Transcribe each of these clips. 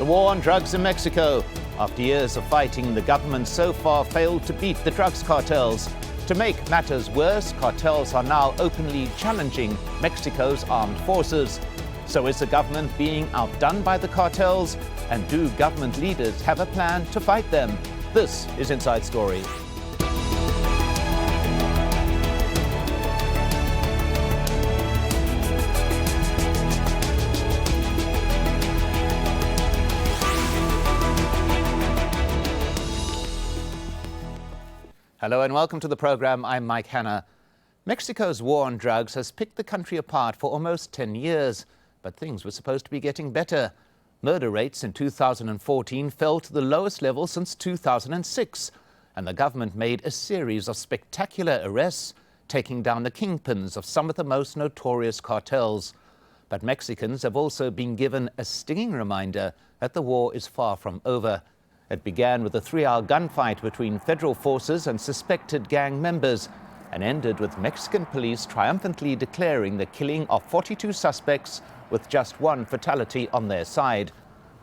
The war on drugs in Mexico. After years of fighting, the government so far failed to beat the drugs cartels. To make matters worse, cartels are now openly challenging Mexico's armed forces. So is the government being outdone by the cartels? And do government leaders have a plan to fight them? This is Inside Story. Hello and welcome to the program. I'm Mike Hanna. Mexico's war on drugs has picked the country apart for almost 10 years, but things were supposed to be getting better. Murder rates in 2014 fell to the lowest level since 2006, and the government made a series of spectacular arrests, taking down the kingpins of some of the most notorious cartels. But Mexicans have also been given a stinging reminder that the war is far from over. It began with a 3-hour gunfight between federal forces and suspected gang members and ended with Mexican police triumphantly declaring the killing of 42 suspects with just one fatality on their side.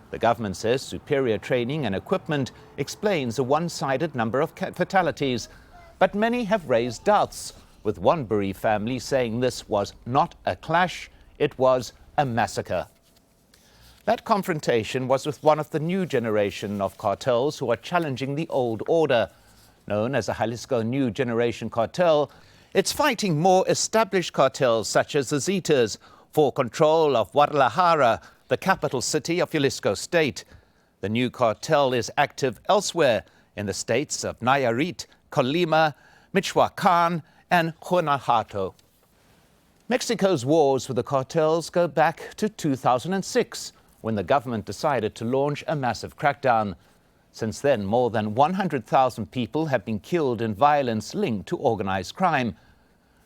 The government says superior training and equipment explains a one-sided number of fatalities, but many have raised doubts, with one bereaved family saying this was not a clash, it was a massacre. That confrontation was with one of the new generation of cartels who are challenging the old order. Known as the Jalisco New Generation Cartel, it's fighting more established cartels such as the Zetas for control of Guadalajara, the capital city of Jalisco State. The new cartel is active elsewhere in the states of Nayarit, Colima, Michoacán, and Guanajuato. Mexico's wars with the cartels go back to 2006. When the government decided to launch a massive crackdown. Since then, more than 100,000 people have been killed in violence linked to organized crime.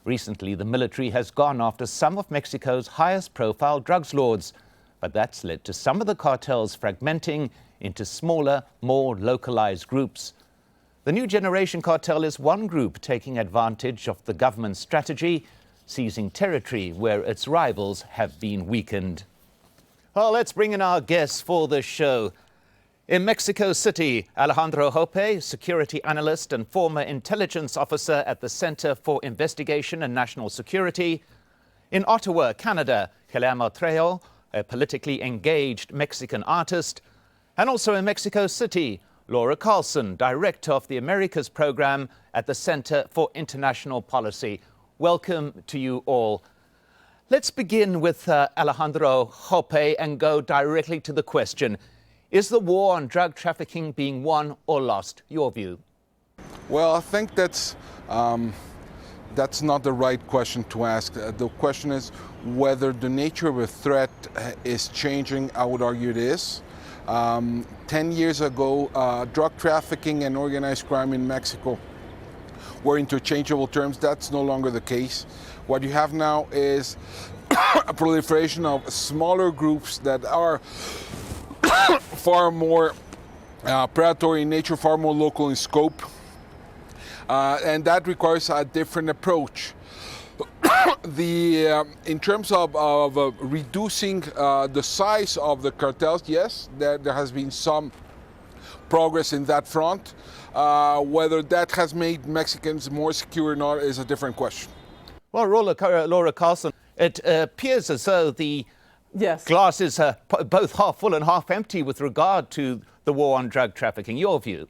Recently, the military has gone after some of Mexico's highest-profile drugs lords, but that's led to some of the cartels fragmenting into smaller, more localized groups. The New Generation Cartel is one group taking advantage of the government's strategy, seizing territory where its rivals have been weakened. Well, let's bring in our guests for this show. In Mexico City, Alejandro Hope, security analyst and former intelligence officer at the Center for Investigation and National Security. In Ottawa, Canada, Kalama Trejo, a politically engaged Mexican artist. And also in Mexico City, Laura Carson, director of the Americas program at the Center for International Policy. Welcome to you all. Let's begin with Alejandro Hope and go directly to the question. Is the war on drug trafficking being won or lost? Your view? Well, I think that's not the right question to ask. The question is whether the nature of a threat is changing. I would argue it is. 10 years ago, drug trafficking and organized crime in Mexico were interchangeable terms. That's no longer the case. What you have now is a proliferation of smaller groups that are far more predatory in nature, far more local in scope, and that requires a different approach. In terms of reducing the size of the cartels, yes, there has been some progress in that front. Whether that has made Mexicans more secure or not is a different question. Well, Laura Carson, it appears as though the glass is both half full and half empty with regard to the war on drug trafficking. Your view?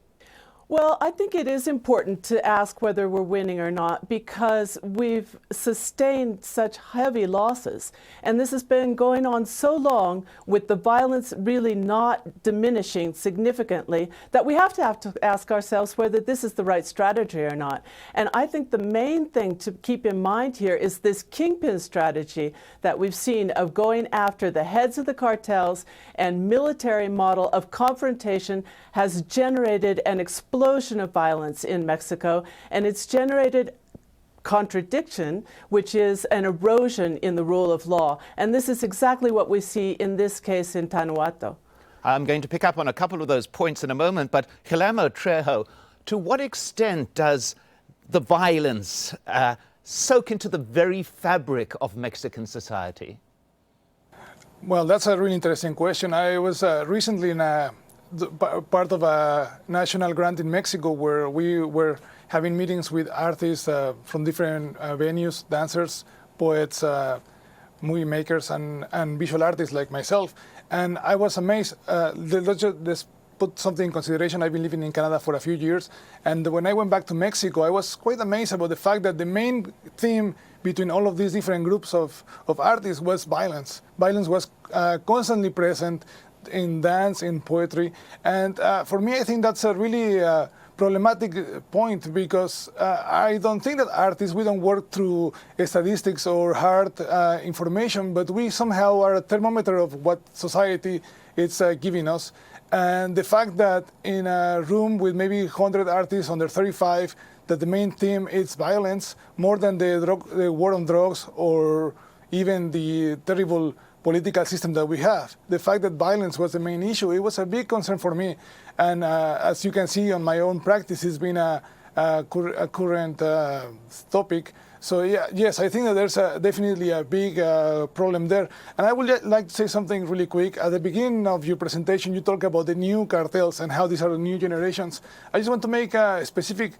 Well, I think it is important to ask whether we're winning or not because we've sustained such heavy losses. And this has been going on so long with the violence really not diminishing significantly that we have to ask ourselves whether this is the right strategy or not. And I think the main thing to keep in mind here is this kingpin strategy that we've seen of going after the heads of the cartels and military model of confrontation has generated an explosion of violence in Mexico, and it's generated contradiction, which is an erosion in the rule of law. And this is exactly what we see in this case in Guanajuato. I'm going to pick up on a couple of those points in a moment, but Kalama Trejo, to what extent does the violence soak into the very fabric of Mexican society? Well, that's a really interesting question. I was recently in part of a national grant in Mexico where we were having meetings with artists from different venues, dancers, poets, movie makers, and visual artists like myself. And I was amazed. Let's put something in consideration. I've been living in Canada for a few years. And when I went back to Mexico, I was quite amazed about the fact that the main theme between all of these different groups of artists was violence. Violence was constantly present in dance, in poetry. And for me, I think that's a really problematic point, because I don't think that artists, we don't work through statistics or hard information, but we somehow are a thermometer of what society is giving us. And the fact that in a room with maybe 100 artists under 35, that the main theme is violence more than the war on drugs or even the terrible political system that we have. The fact that violence was the main issue, it was a big concern for me. And as you can see on my own practice, it's been a current topic. So yeah, yes, I think that there's definitely a big problem there. And I would like to say something really quick. At the beginning of your presentation, you talk about the new cartels and how these are the new generations. I just want to make a specific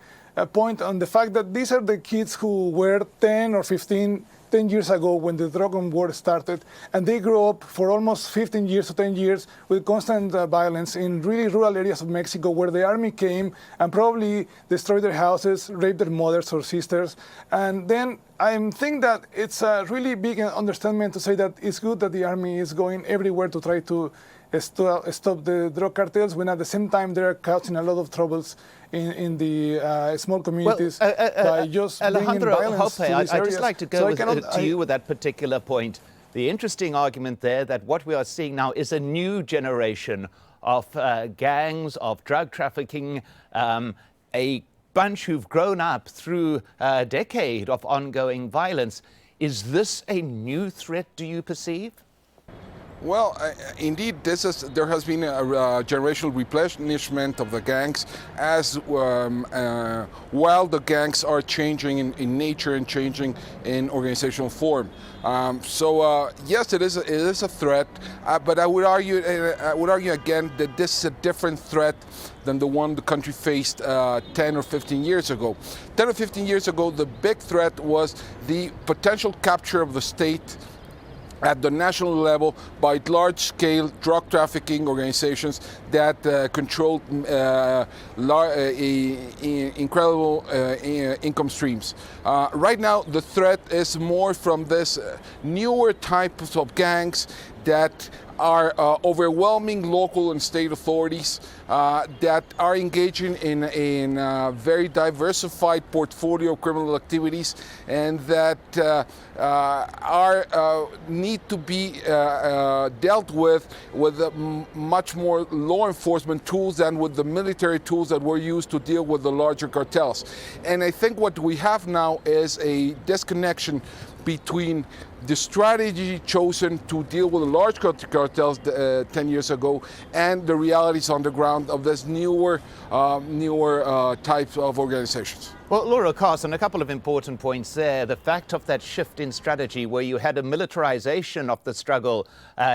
point on the fact that these are the kids who were 10 or 10 years ago when the drug war started, and they grew up for almost 15 years to 10 years with constant violence in really rural areas of Mexico, where the army came and probably destroyed their houses, raped their mothers or sisters. And then I think that it's a really big understanding to say that it's good that the army is going everywhere to try to stop the drug cartels, when at the same time they're causing a lot of troubles in the small communities by just bringing violence to these areas. I'd just like to go to you with that particular point. The interesting argument there that what we are seeing now is a new generation of gangs, of drug trafficking, a bunch who've grown up through a decade of ongoing violence. Is this a new threat, do you perceive? Well, indeed, there has been a generational replenishment of the gangs, as while the gangs are changing in nature and changing in organizational form. Yes, it is a threat, but I would argue again that this is a different threat than the one the country faced 10 or 15 years ago. 10 or 15 years ago, the big threat was the potential capture of the state at the national level by large-scale drug trafficking organizations that controlled incredible income streams. Right now, the threat is more from this newer types of gangs that are overwhelming local and state authorities, that are engaging in a very diversified portfolio of criminal activities, and that need to be dealt with much more law enforcement tools than with the military tools that were used to deal with the larger cartels. And I think what we have now is a disconnection between the strategy chosen to deal with the large cartels 10 years ago and the realities on the ground of this newer types of organizations. Well, Laura, Carson, a couple of important points there. The fact of that shift in strategy where you had a militarization of the struggle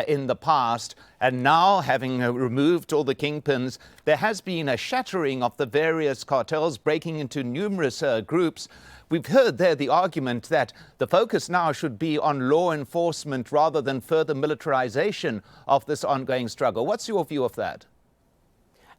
in the past, and now having removed all the kingpins, there has been a shattering of the various cartels, breaking into numerous groups. We've heard there the argument that the focus now should be on law enforcement rather than further militarization of this ongoing struggle. What's your view of that?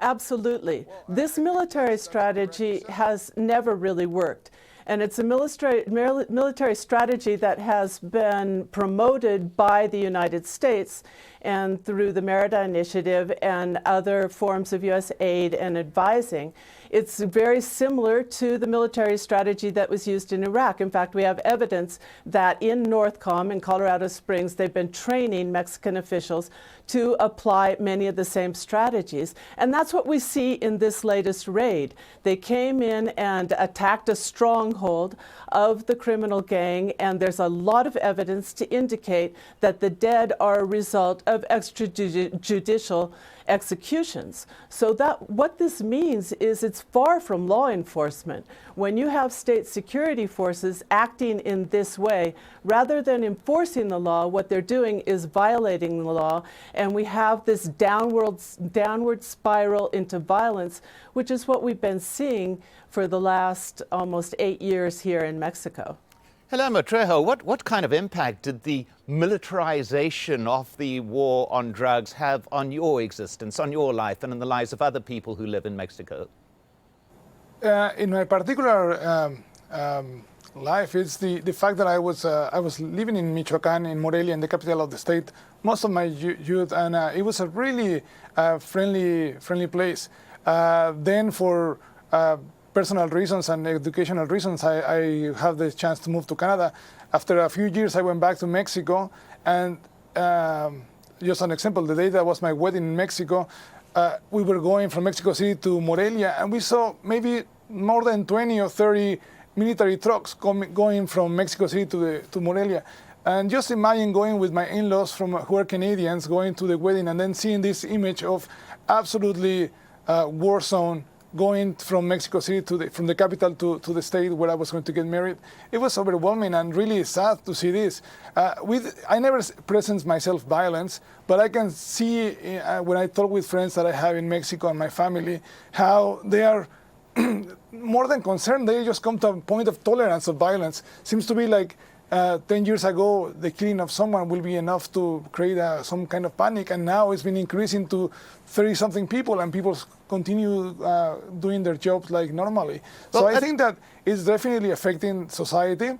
Absolutely. This military strategy has never really worked. And it's a military strategy that has been promoted by the United States and through the Merida Initiative and other forms of U.S. aid and advising. It's very similar to the military strategy that was used in Iraq. In fact, we have evidence that in NORTHCOM in Colorado Springs, they've been training Mexican officials to apply many of the same strategies. And that's what we see in this latest raid. They came in and attacked a stronghold of the criminal gang, and there's a lot of evidence to indicate that the dead are a result of extrajudicial executions. So that what this means is it's it's far from law enforcement. When you have state security forces acting in this way, rather than enforcing the law, what they're doing is violating the law, and we have this downward spiral into violence, which is what we've been seeing for the last almost 8 years here in Mexico. Kalama Trejo, what kind of impact did the militarization of the war on drugs have on your existence, on your life, and in the lives of other people who live in Mexico? In my particular life, it's the fact that I was living in Michoacán, in Morelia, in the capital of the state, most of my youth, and it was a really friendly place. Then for personal reasons and educational reasons, I have the chance to move to Canada. After a few years, I went back to Mexico, and just an example, the day that was my wedding in Mexico, we were going from Mexico City to Morelia, and we saw maybe more than 20 or 30 military trucks going from Mexico City to Morelia. And just imagine going with my in-laws who are Canadians, going to the wedding, and then seeing this image of absolutely war zone, going from Mexico City from the capital to the state where I was going to get married. It was overwhelming and really sad to see this. I never present myself violence, but I can see when I talk with friends that I have in Mexico and my family, how they are more than concerned. They just come to a point of tolerance of violence. Seems to be like 10 years ago, the killing of someone will be enough to create some kind of panic, and now it's been increasing to 30-something people, and people continue doing their jobs like normally. So I think that it's definitely affecting society.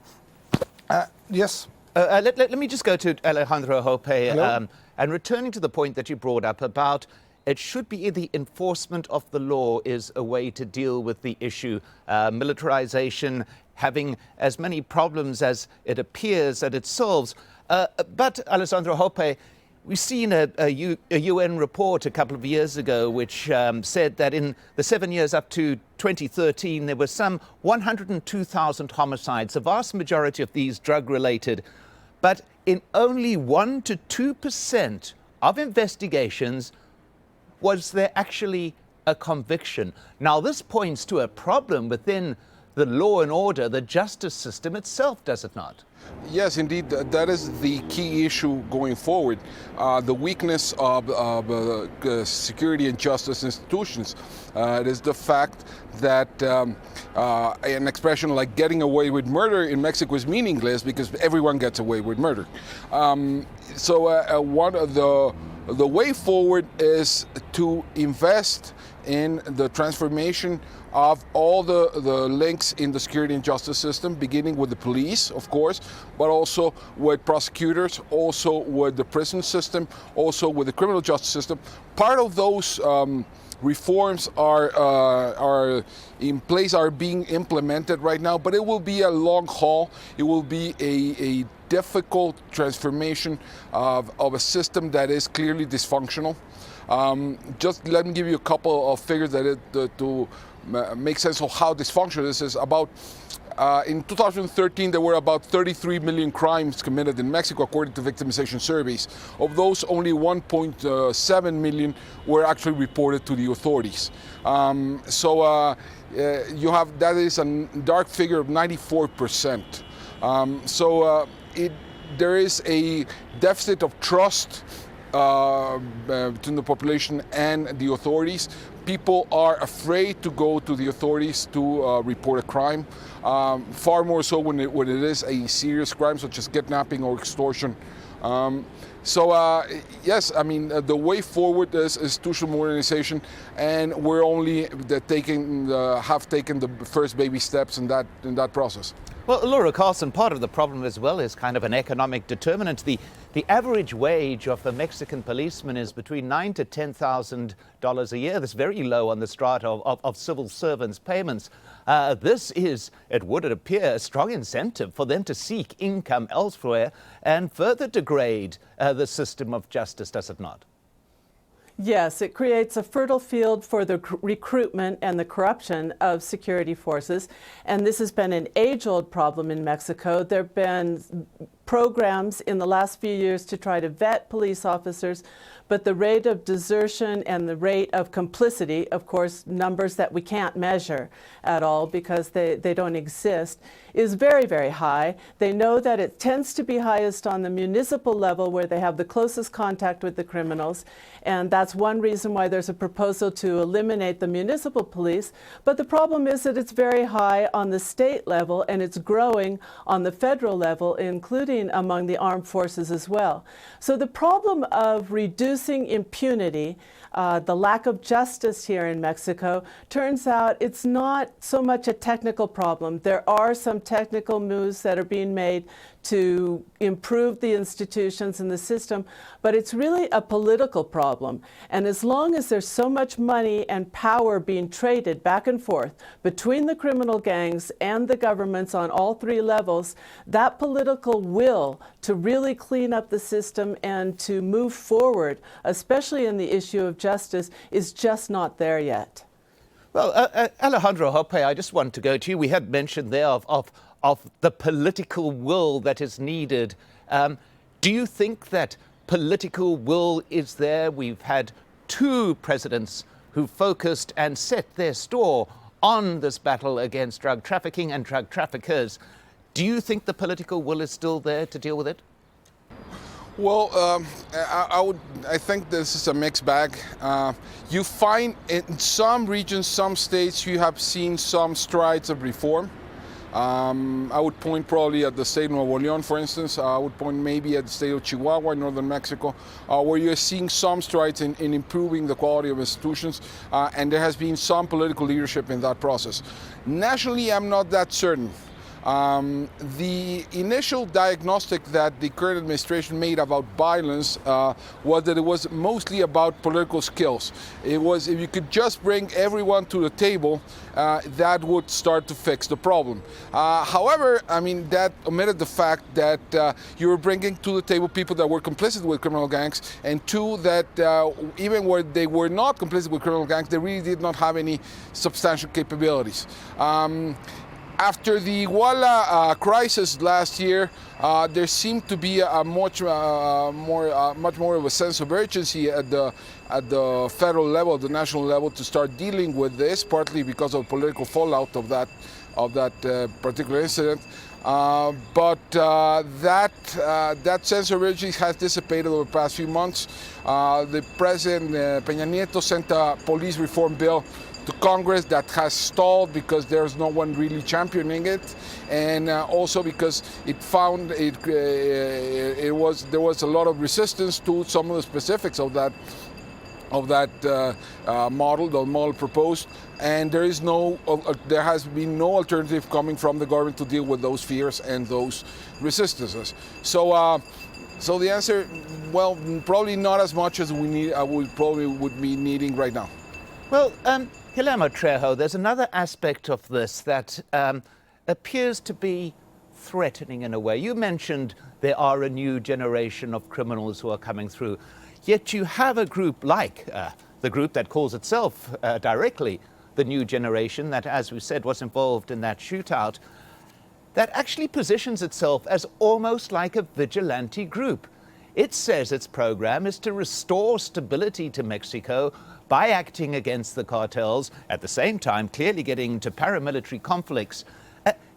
Yes. Let me just go to Alejandro Hope, and returning to the point that you brought up about it should be the enforcement of the law is a way to deal with the issue. Militarization having as many problems as it appears that it solves. But Alejandro Hope, we've seen a UN report a couple of years ago which said that in the 7 years up to 2013, there were some 102,000 homicides, the vast majority of these drug-related. But in only 1 to 2% of investigations was there actually a conviction. Now, this points to a problem within the law and order, the justice system itself, does it not? Yes, indeed, that is the key issue going forward. The weakness of security and justice institutions. It is the fact that an expression like getting away with murder in Mexico is meaningless because everyone gets away with murder. So one of the way forward is to invest in the transformation of all the links in the security and justice system, beginning with the police, of course, but also with prosecutors, also with the prison system, also with the criminal justice system. Part of those reforms are in place, are being implemented right now, but it will be a long haul. It will be a difficult transformation of a system that is clearly dysfunctional. Just let me give you a couple of figures to make sense of how dysfunctional this is. About in 2013, there were about 33 million crimes committed in Mexico, according to victimization surveys. Of those, only 1.7 million were actually reported to the authorities. You have, that is a dark figure of 94%. There is a deficit of trust between the population and the authorities. People are afraid to go to the authorities to report a crime, far more so when it is a serious crime such as kidnapping or extortion. Yes, I mean, the way forward is institutional modernization, and we're only have taken the first baby steps in that process. Well, Laura Carson, part of the problem as well is kind of an economic determinant. The average wage of a Mexican policeman is between $9,000 to $10,000 a year. That's very low on the strata of civil servants' payments. This is, it would appear, a strong incentive for them to seek income elsewhere and further degrade the system of justice, does it not? Yes, it creates a fertile field for the recruitment and the corruption of security forces. And this has been an age-old problem in Mexico. There have been programs in the last few years to try to vet police officers, but the rate of desertion and the rate of complicity, of course, numbers that we can't measure at all because they don't exist, is very, very high. They know that it tends to be highest on the municipal level where they have the closest contact with the criminals, and that's one reason why there's a proposal to eliminate the municipal police. But the problem is that it's very high on the state level, and it's growing on the federal level, including among the armed forces as well. So the problem of reducing impunity, the lack of justice here in Mexico, turns out it's not so much a technical problem. There are some technical moves that are being made to improve the institutions and the system, but it's really a political problem. And as long as there's so much money and power being traded back and forth between the criminal gangs and the governments on all three levels, that political will to really clean up the system and to move forward, especially in the issue of justice, is just not there yet. Well, Alejandro Hope, I just want to go to you. We had mentioned there of the political will that is needed. Do you think that political will is there? We've had two presidents who focused and set their store on this battle against drug trafficking and drug traffickers. Do you think the political will is still there to deal with it? Well, I think this is a mixed bag. You find in some regions, some states, you have seen some strides of reform. I would point probably at the state of Nuevo León, for instance. I would point maybe at the state of Chihuahua in northern Mexico, where you're seeing some strides in improving the quality of institutions, and there has been some political leadership in that process. Nationally, I'm not that certain. The initial diagnostic that the current administration made about violence was that it was mostly about political skills. It was, if you could just bring everyone to the table, that would start to fix the problem. However, I mean, that omitted the fact that you were bringing to the table people that were complicit with criminal gangs, and two, that even where they were not complicit with criminal gangs, they really did not have any substantial capabilities. After the Iguala crisis last year, there seemed to be a much more of a sense of urgency at the federal level, the national level, to start dealing with this, partly because of political fallout of that particular incident. But that sense of urgency has dissipated over the past few months. The President Peña Nieto sent a police reform bill to Congress that has stalled because there's no one really championing it, and also because there was a lot of resistance to some of the specifics of that model, the model proposed, and there has been no alternative coming from the government to deal with those fears and those resistances. So the answer, well, probably not as much as we probably would be needing right now. Well, Kalama Trejo, there's another aspect of this that appears to be threatening in a way. You mentioned there are a new generation of criminals who are coming through, yet you have a group like the group that calls itself directly the new generation that, as we said, was involved in that shootout, that actually positions itself as almost like a vigilante group. It says its program is to restore stability to Mexico by acting against the cartels, at the same time clearly getting into paramilitary conflicts.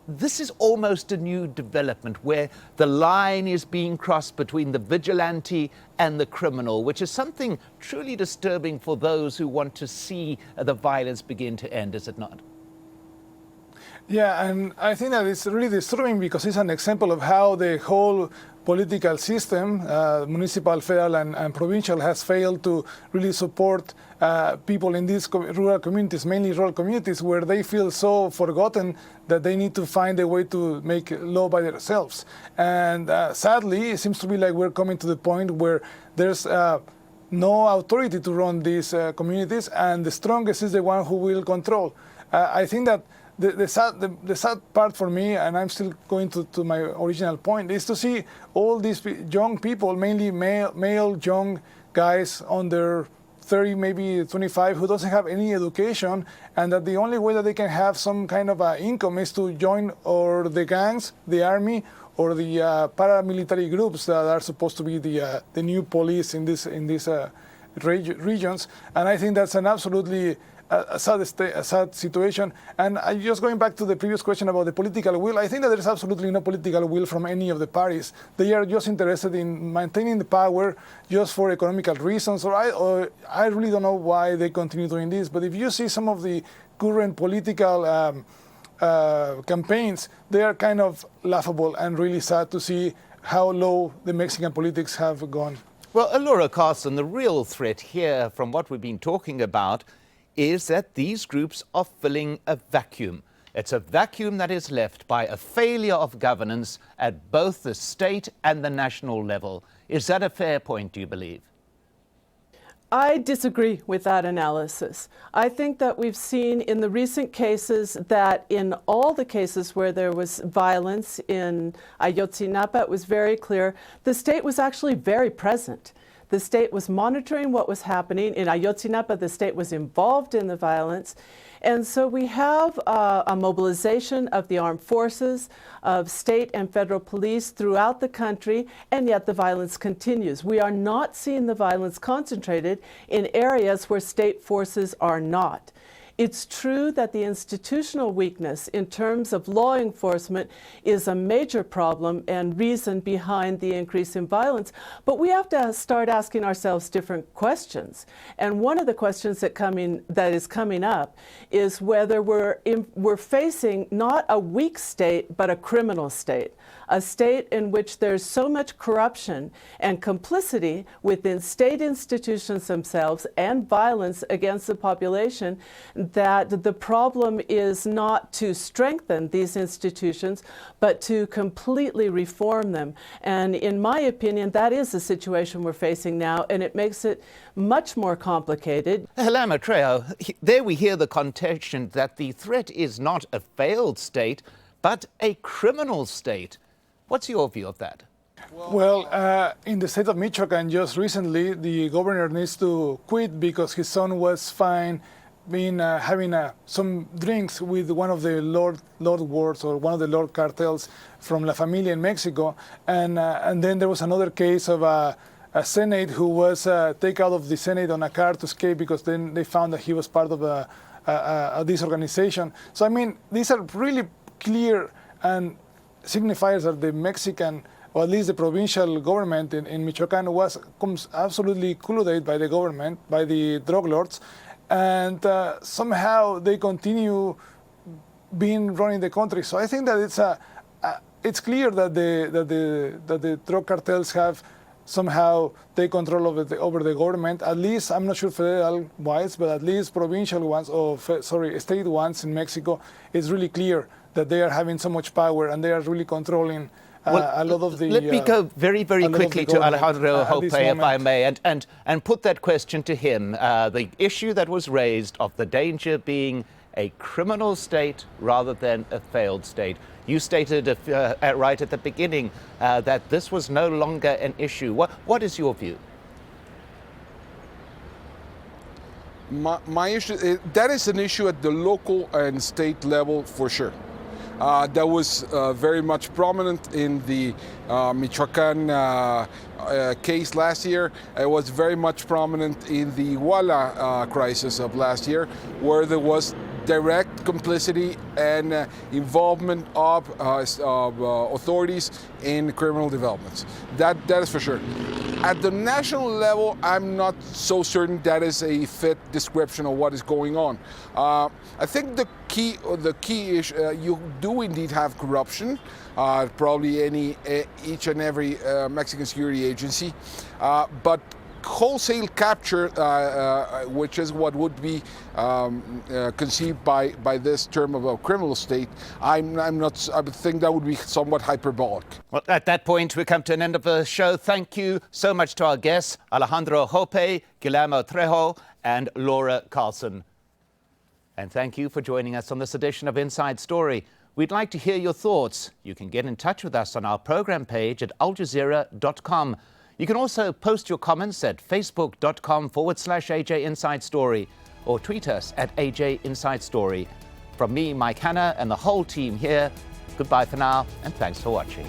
This is almost a new development where the line is being crossed between the vigilante and the criminal, which is something truly disturbing for those who want to see the violence begin to end, is it not? Yeah, and I think that it's really disturbing because it's an example of how the whole political system, municipal, federal, and provincial, has failed to really support people in these rural communities, mainly rural communities, where they feel so forgotten that they need to find a way to make law by themselves. And sadly, it seems to be like we're coming to the point where there's no authority to run these communities, and the strongest is the one who will control. I think that the sad part for me, and I'm still going to my original point, is to see all these young people, mainly male young guys under 30, maybe 25, who doesn't have any education, and that the only way that they can have some kind of income is to join or the gangs, the army, or the paramilitary groups that are supposed to be the new police in these regions. And I think that's an absolutely a sad situation. And just going back to the previous question about the political will, I think that there is absolutely no political will from any of the parties. They are just interested in maintaining the power just for economical reasons, or I really don't know why they continue doing this. But if you see some of the current political campaigns, they are kind of laughable and really sad to see how low the Mexican politics have gone. Well, Laura, Carson, the real threat here from what we've been talking about is that these groups are filling a vacuum. It's a vacuum that is left by a failure of governance at both the state and the national level. Is that a fair point, do you believe? I disagree with that analysis. I think that we've seen in the recent cases that in all the cases where there was violence in Ayotzinapa, it was very clear the state was actually very present. The state was monitoring what was happening. In Ayotzinapa, the state was involved in the violence. And so we have a mobilization of the armed forces, of state and federal police throughout the country, and yet the violence continues. We are not seeing the violence concentrated in areas where state forces are not. It's true that the institutional weakness in terms of law enforcement is a major problem and reason behind the increase in violence, but we have to start asking ourselves different questions. And one of the questions that is coming up is whether we're facing not a weak state, but a criminal state. A state in which there's so much corruption and complicity within state institutions themselves and violence against the population that the problem is not to strengthen these institutions, but to completely reform them. And in my opinion, that is the situation we're facing now, and it makes it much more complicated. Kalama Trejo, there we hear the contention that the threat is not a failed state, but a criminal state. What's your view of that? Well, in the state of Michoacan, just recently, the governor needs to quit because his son was fined having some drinks with one of the Lord wards or one of the Lord cartels from La Familia in Mexico. And then there was another case of a Senate who was taken out of the Senate on a car to escape because then they found that he was part of this organization. So, I mean, these are really clear and signifiers that the Mexican, or at least the provincial government in Michoacan comes absolutely colluded by the government, by the drug lords, and somehow they continue running the country. So I think that it's clear that the drug cartels have somehow take control over the government. At least, I'm not sure federal-wise, but at least provincial ones, state ones in Mexico, it's really clear that they are having so much power and they are really controlling a lot of the... Let me go very, very quickly to Alejandro Hope, if I may, and put that question to him. The issue that was raised of the danger being a criminal state rather than a failed state. You stated right at the beginning that this was no longer an issue. What is your view? My issue, that is an issue at the local and state level for sure. That was very much prominent in the Michoacan case last year. It was very much prominent in the Iguala crisis of last year, where there was direct complicity and involvement of authorities in criminal developments. That is for sure. At the national level, I'm not so certain that is a fit description of what is going on. I think the key issue, you do indeed have corruption, probably each and every Mexican security agency, but wholesale capture, which is what would be conceived by this term of a criminal state, I would think that would be somewhat hyperbolic. Well, at that point, we come to an end of the show. Thank you so much to our guests, Alejandro Hope, Kalama Trejo, and Laura Carson. And thank you for joining us on this edition of Inside Story. We'd like to hear your thoughts. You can get in touch with us on our program page at aljazeera.com. You can also post your comments at facebook.com/AJ Inside Story or tweet us at AJ Inside Story. From me, Mike Hanna, and the whole team here, goodbye for now, and thanks for watching.